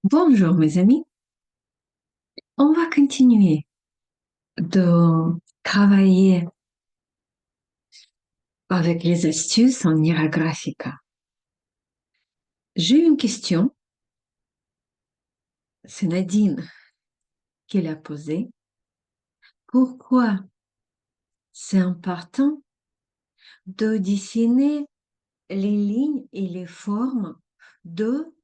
Bonjour mes amis, on va continuer de travailler avec les astuces en Ira Graphica. J'ai une question, c'est Nadine qui l'a posée. Pourquoi c'est important de dessiner les lignes et les formes de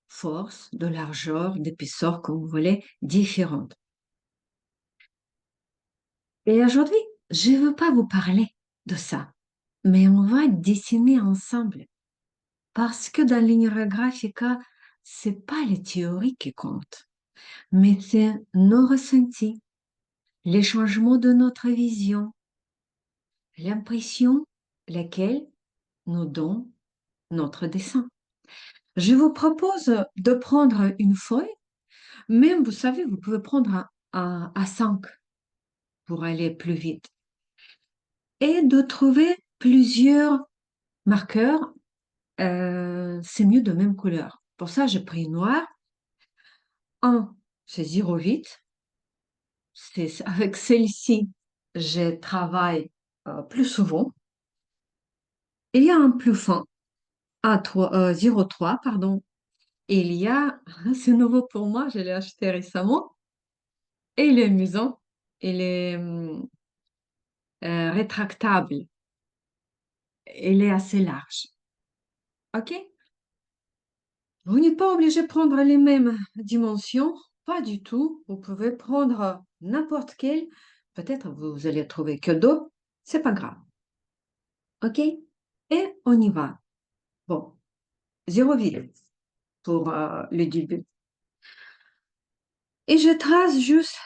force, de largeur, d'épaisseur, comme vous voulez, différentes? Et aujourd'hui, je ne veux pas vous parler de ça, mais on va dessiner ensemble. Parce que dans l'Inra Graphica, c'est pas les théories qui comptent, mais c'est nos ressentis, les changements de notre vision, l'impression laquelle nous donne notre dessin. Je vous propose de prendre une feuille, même vous savez, vous pouvez prendre un A5 pour aller plus vite, et de trouver plusieurs marqueurs. C'est mieux de même couleur. Pour ça, j'ai pris noir. Un, c'est 0,8. Avec celle-ci, je travaille plus souvent. Il y a un plus fin, A3, 0,3, pardon. Et il y a, c'est nouveau pour moi, je l'ai acheté récemment. Et il est amusant. Il est rétractable. Il est assez large. OK? Vous n'êtes pas obligé de prendre les mêmes dimensions. Pas du tout. Vous pouvez prendre n'importe quelle. Peut-être vous allez trouver que deux. C'est pas grave. OK? Et on y va. Bon, 0,8 pour le début. Et je trace juste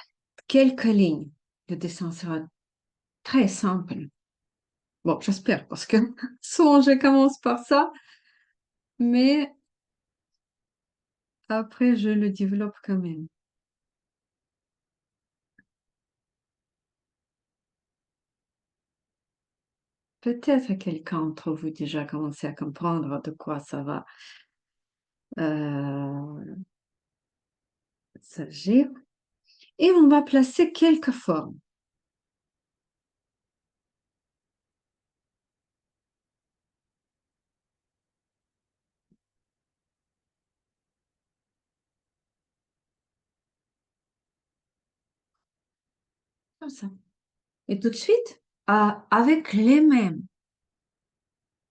quelques lignes. Le dessin sera très simple. Bon, j'espère, parce que souvent je commence par ça, mais après je le développe quand même. Peut-être quelqu'un d'entre vous déjà commencé à comprendre de quoi ça va euh, s'agir. Et on va placer quelques formes. Comme ça. Et tout de suite, avec les mêmes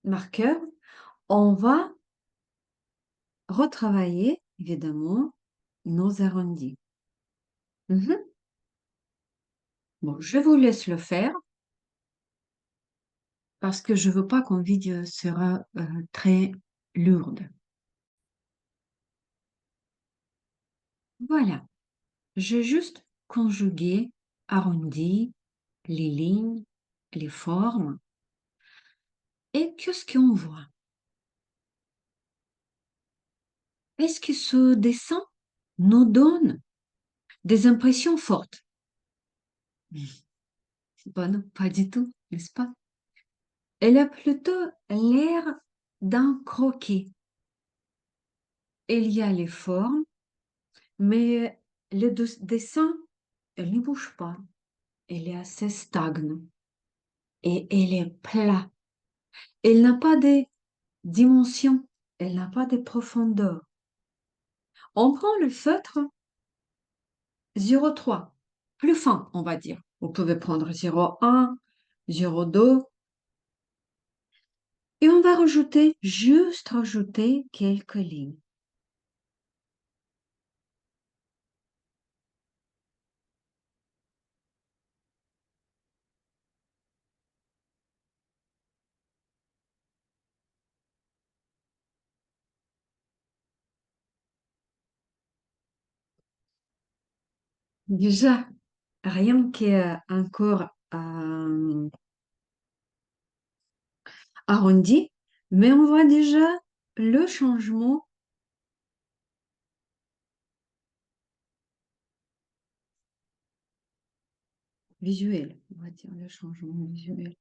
marqueurs, on va retravailler, évidemment, nos arrondis. Mhm. Bon, je vous laisse le faire parce que je veux pas qu'on vidéo sera très lourde. Voilà, j'ai juste conjugué, arrondi les lignes, les formes. Et qu'est-ce qu'on voit? Est-ce que ce dessin nous donne des impressions fortes? Bon, non, pas du tout, n'est-ce pas? Elle a plutôt l'air d'un croquis. Il y a les formes, mais dessin, elle ne bouge pas. Elle est assez stagne et elle est plat. Elle n'a pas de dimension, elle n'a pas de profondeur. On prend le feutre 0,3, plus fin, on va dire. Vous pouvez prendre 0,1, 0,2 et on va rajouter, juste rajouter quelques lignes. Déjà, rien qu'un corps arrondi, mais on voit déjà le changement visuel, on va dire le changement visuel.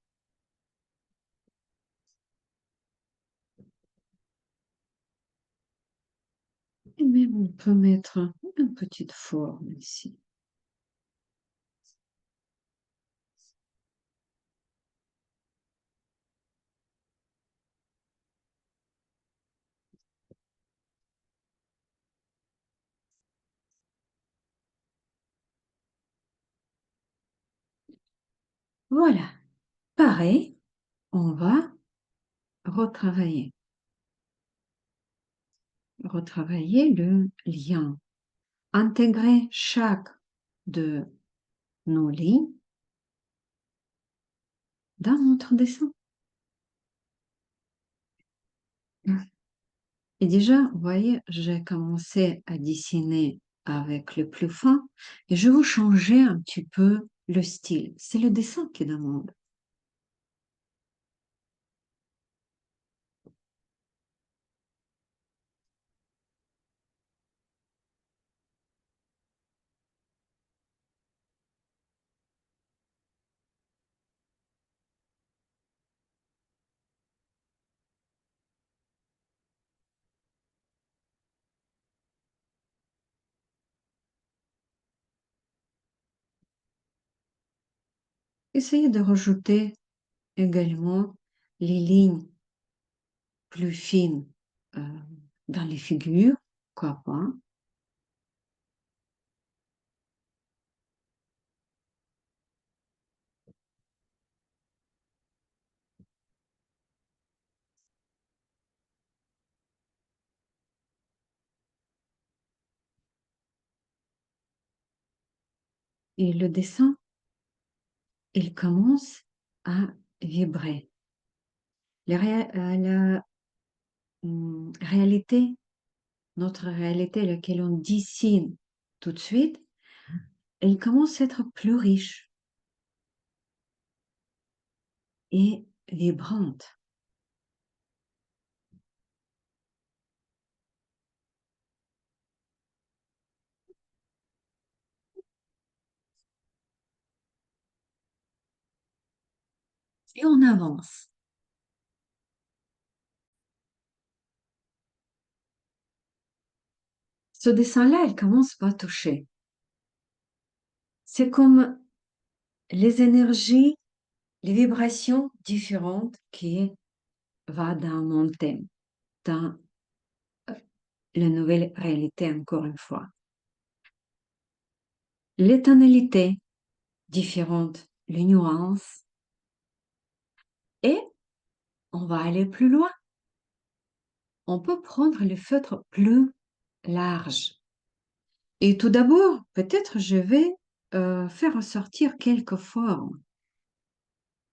Et même on peut mettre une petite forme ici. Voilà. Pareil, on va retravailler. Retravailler le lien. Intégrer chaque de nos lignes dans notre dessin. Et déjà, vous voyez, j'ai commencé à dessiner avec le plus fin et je veux changer un petit peu le style. C'est le dessin qui demande. Essayez de rajouter également les lignes plus fines euh, dans les figures, pourquoi pas. Et le dessin, il commence à vibrer. La réalité, notre réalité, laquelle on dessine tout de suite, elle commence à être plus riche et vibrante. Et on avance. Ce dessin-là, il commence par toucher. C'est comme les énergies, les vibrations différentes qui va dans mon thème, dans la nouvelle réalité, encore une fois. Les tonalités différentes, les nuances, et on va aller plus loin. On peut prendre les feutres plus larges. Et tout d'abord, peut-être je vais faire ressortir quelques formes.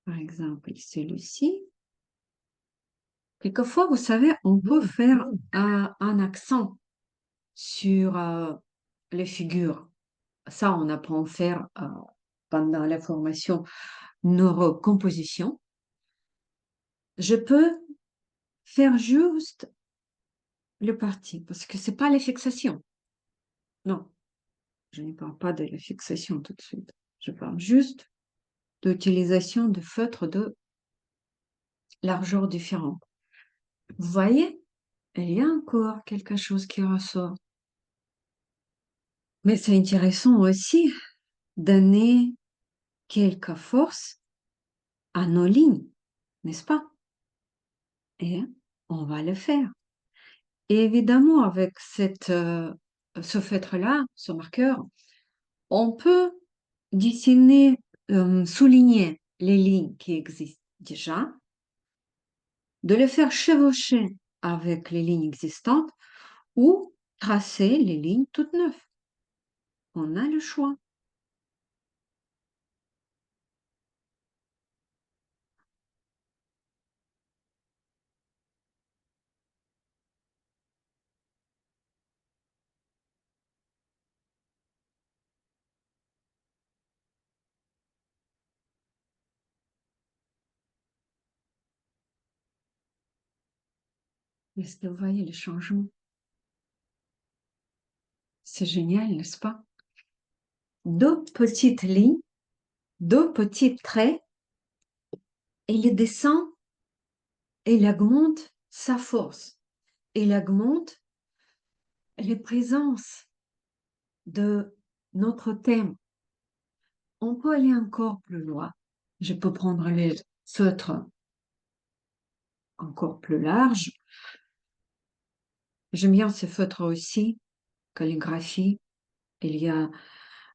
Par exemple, celui-ci. Quelquefois, vous savez, on peut faire un accent sur les figures. Ça, on apprend à faire pendant la formation neurocomposition. Je peux faire juste le parti parce que c'est pas la fixation. Non, je ne parle pas de la fixation tout de suite. Je parle juste d'utilisation de feutres de largeur différente. Vous voyez, il y a encore quelque chose qui ressort. Mais c'est intéressant aussi donner quelques forces à nos lignes, n'est-ce pas? Et on va le faire. Et évidemment, avec ce feutre-là, ce marqueur, on peut dessiner, souligner les lignes qui existent déjà, de les faire chevaucher avec les lignes existantes ou tracer les lignes toutes neuves. On a le choix. Est-ce que vous voyez le changement? C'est génial, n'est-ce pas? Deux petites lignes, deux petits traits, et le dessin, il augmente sa force, il augmente les présences de notre thème. On peut aller encore plus loin. Je peux prendre les feutres encore plus larges. J'aime bien ces feutres aussi, calligraphie. Il y a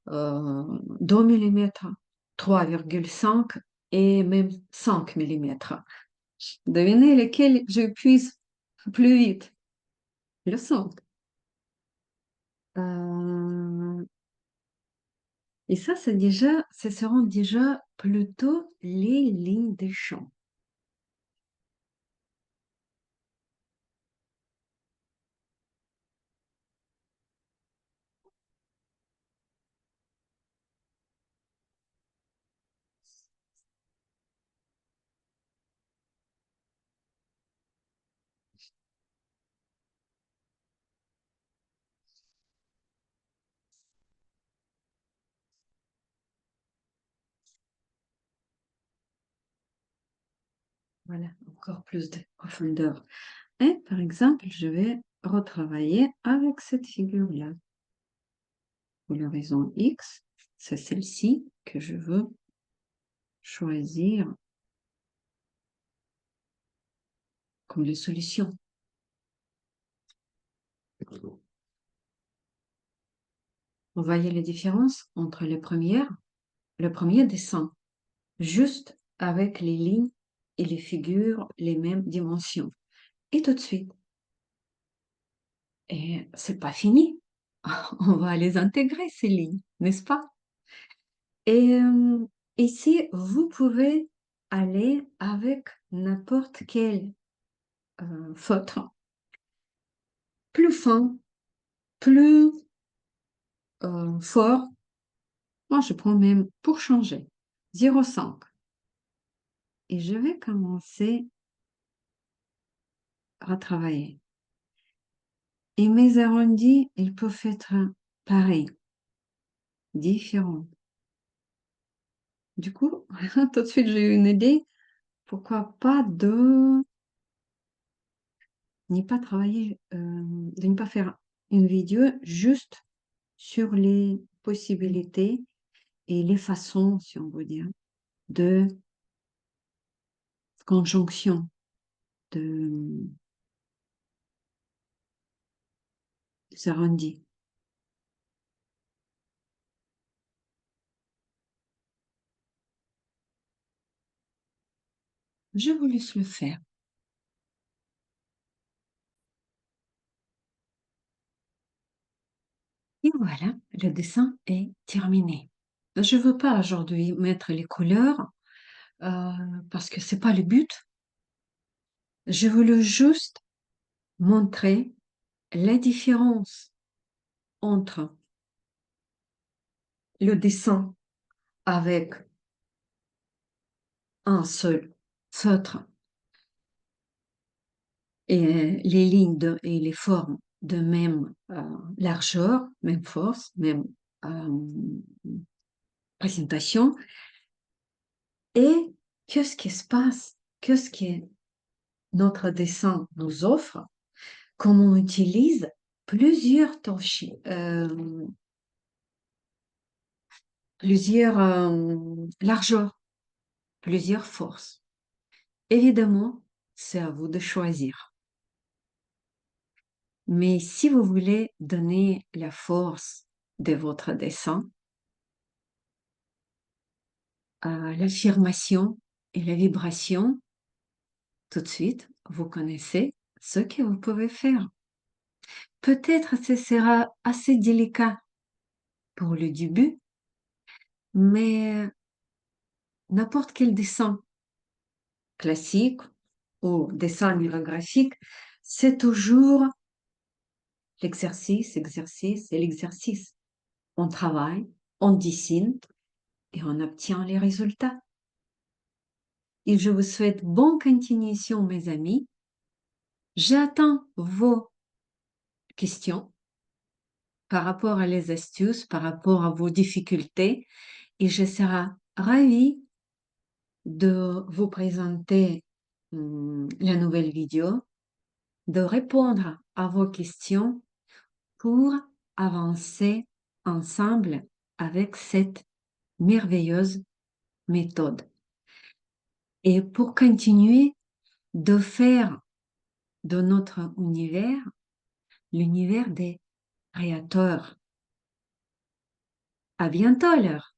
2 millimètres, 3,5 et même 5 millimètres. Devinez lesquels j'utilise plus vite. Le 5. Euh, et ça, ce seront déjà plutôt les lignes des champs. Voilà, encore plus de profondeur. Et par exemple, je vais retravailler avec cette figure-là. Pour l'horizon X, c'est celle-ci que je veux choisir comme les solutions. Vous voyez la différence entre le premier dessin, juste avec les lignes et les figures les mêmes dimensions. Et tout de suite, et c'est pas fini. On va les intégrer, ces lignes, n'est-ce pas? Et ici, vous pouvez aller avec n'importe quel feutre, plus fin, plus fort. Moi, je prends même pour changer 0,5. Et je vais commencer à travailler. Et mes arrondis, ils peuvent être pareils, différents. Du coup, tout de suite, j'ai eu une idée. Pourquoi pas de ne pas travailler, de ne pas faire une vidéo juste sur les possibilités et les façons, si on veut dire, de conjonction, de arrondis. Je vous laisse le faire. Et voilà, le dessin est terminé. Je ne veux pas aujourd'hui mettre les couleurs euh, parce que c'est pas le but. Je voulais juste montrer la différence entre le dessin avec un seul feutre et les et les formes de même largeur, même force, même euh, présentation. Et qu'est-ce qui se passe? Qu'est-ce que notre dessin nous offre? Comment on utilise plusieurs touches, plusieurs largeurs, plusieurs forces. Évidemment, c'est à vous de choisir. Mais si vous voulez donner la force de votre dessin, l'affirmation et la vibration, tout de suite, vous connaissez ce que vous pouvez faire. Peut-être ce sera assez délicat pour le début, mais n'importe quel dessin classique ou dessin graphique, c'est toujours l'exercice, exercice et l'exercice. On travaille, on dessine et on obtient les résultats. Et je vous souhaite bonne continuation, mes amis. J'attends vos questions par rapport à les astuces, par rapport à vos difficultés, et je serai ravie de vous présenter la nouvelle vidéo, de répondre à vos questions pour avancer ensemble avec cette merveilleuse méthode et pour continuer de faire de notre univers l'univers des créateurs. À bientôt alors.